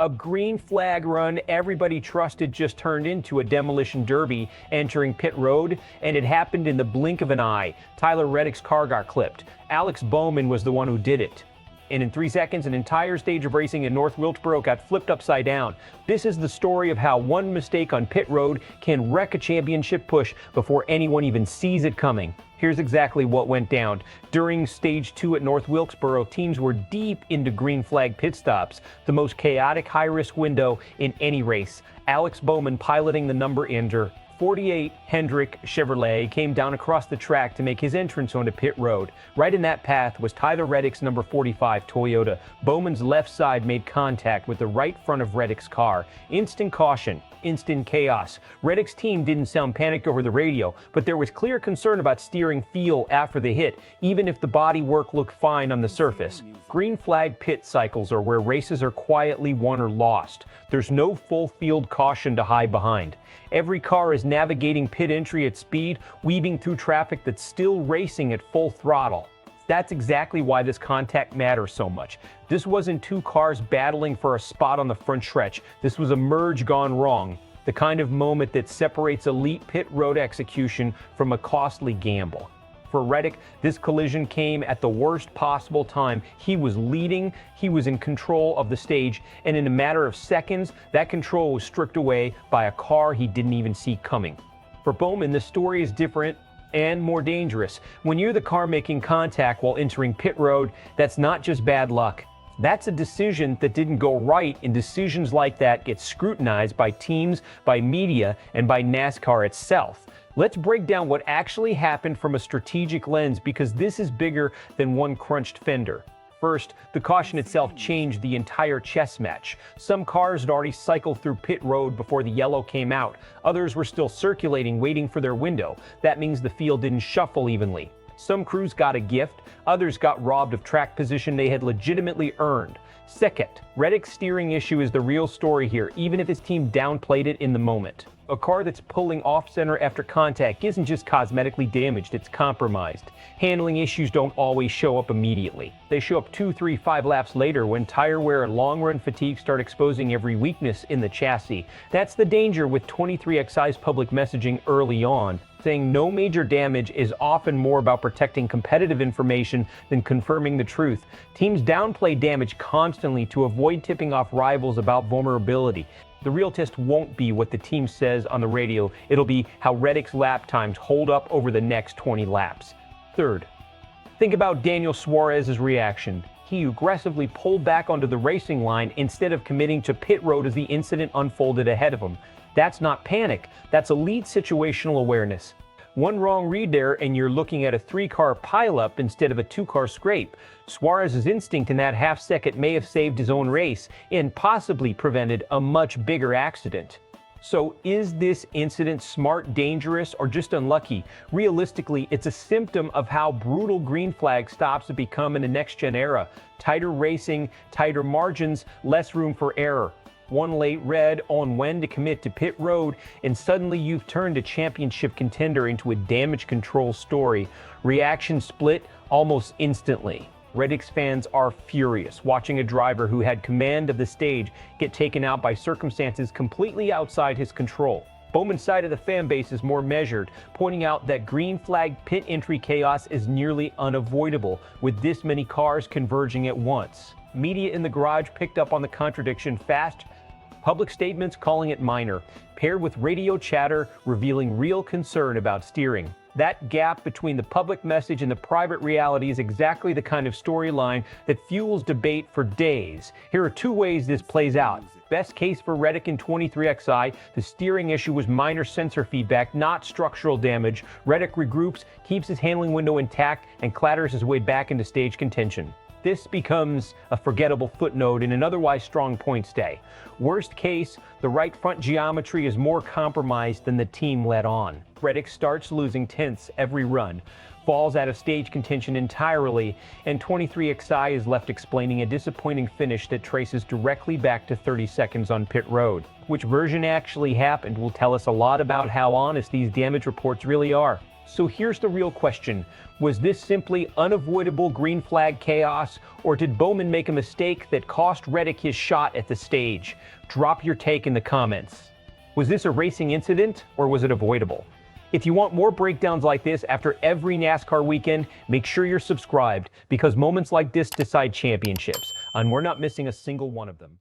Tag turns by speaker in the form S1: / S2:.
S1: A green flag run everybody trusted just turned into a demolition derby entering pit road, and it happened in the blink of an eye. Tyler Reddick's car got clipped. Alex Bowman was the one who did it. And in 3 seconds, an entire stage of racing in North Wilkesboro got flipped upside down. This is the story of how one mistake on pit road can wreck a championship push before anyone even sees it coming. Here's exactly what went down. During Stage 2 at North Wilkesboro, teams were deep into green flag pit stops, the most chaotic high-risk window in any race. Alex Bowman, piloting the number ender 48 Hendrick Chevrolet, came down across the track to make his entrance onto pit road. Right in that path was Tyler Reddick's number 45 Toyota. Bowman's left side made contact with the right front of Reddick's car. Instant caution, instant chaos. Reddick's team didn't sound panicked over the radio, but there was clear concern about steering feel after the hit, even if the bodywork looked fine on the surface. Green flag pit cycles are where races are quietly won or lost. There's no full field caution to hide behind. Every car is navigating pit entry at speed, weaving through traffic that's still racing at full throttle. That's exactly why this contact matters so much. This wasn't two cars battling for a spot on the front stretch. This was a merge gone wrong, the kind of moment that separates elite pit road execution from a costly gamble. For Reddick, this collision came at the worst possible time. He was leading, he was in control of the stage, and in a matter of seconds, that control was stripped away by a car he didn't even see coming. For Bowman, the story is different and more dangerous. When you're the car making contact while entering pit road, that's not just bad luck. That's a decision that didn't go right, and decisions like that get scrutinized by teams, by media, and by NASCAR itself. Let's break down what actually happened from a strategic lens, because this is bigger than one crunched fender. First, the caution itself changed the entire chess match. Some cars had already cycled through pit road before the yellow came out. Others were still circulating, waiting for their window. That means the field didn't shuffle evenly. Some crews got a gift, others got robbed of track position they had legitimately earned. Second, Reddick's steering issue is the real story here, even if his team downplayed it in the moment. A car that's pulling off-center after contact isn't just cosmetically damaged, it's compromised. Handling issues don't always show up immediately. They show up 2, 3, 5 laps later when tire wear and long-run fatigue start exposing every weakness in the chassis. That's the danger with 23XI's public messaging early on. Saying no major damage is often more about protecting competitive information than confirming the truth. Teams downplay damage constantly to avoid tipping off rivals about vulnerability. The real test won't be what the team says on the radio, it'll be how Reddick's lap times hold up over the next 20 laps. Third, think about Daniel Suarez's reaction. He aggressively pulled back onto the racing line instead of committing to pit road as the incident unfolded ahead of him. That's not panic, that's elite situational awareness. One wrong read there and you're looking at a 3-car pileup instead of a 2-car scrape. Suarez's instinct in that half second may have saved his own race and possibly prevented a much bigger accident. So is this incident smart, dangerous, or just unlucky? Realistically, it's a symptom of how brutal green flag stops have become in the next-gen era. Tighter racing, tighter margins, less room for error. One late red on when to commit to pit road, and suddenly you've turned a championship contender into a damage control story. Reaction split almost instantly. Reddick's fans are furious, watching a driver who had command of the stage get taken out by circumstances completely outside his control. Bowman's side of the fan base is more measured, pointing out that green flag pit entry chaos is nearly unavoidable, with this many cars converging at once. Media in the garage picked up on the contradiction fast, public statements calling it minor, paired with radio chatter revealing real concern about steering. That gap between the public message and the private reality is exactly the kind of storyline that fuels debate for days. Here are 2 ways this plays out. Best case for Reddick in 23XI, the steering issue was minor sensor feedback, not structural damage. Reddick regroups, keeps his handling window intact, and clatters his way back into stage contention. This becomes a forgettable footnote in an otherwise strong points day. Worst case, the right front geometry is more compromised than the team let on. Reddick starts losing tenths every run, falls out of stage contention entirely, and 23XI is left explaining a disappointing finish that traces directly back to 30 seconds on pit road. Which version actually happened will tell us a lot about how honest these damage reports really are. So here's the real question. Was this simply unavoidable green flag chaos, or did Bowman make a mistake that cost Reddick his shot at the stage? Drop your take in the comments. Was this a racing incident, or was it avoidable? If you want more breakdowns like this after every NASCAR weekend, make sure you're subscribed, because moments like this decide championships, and we're not missing a single one of them.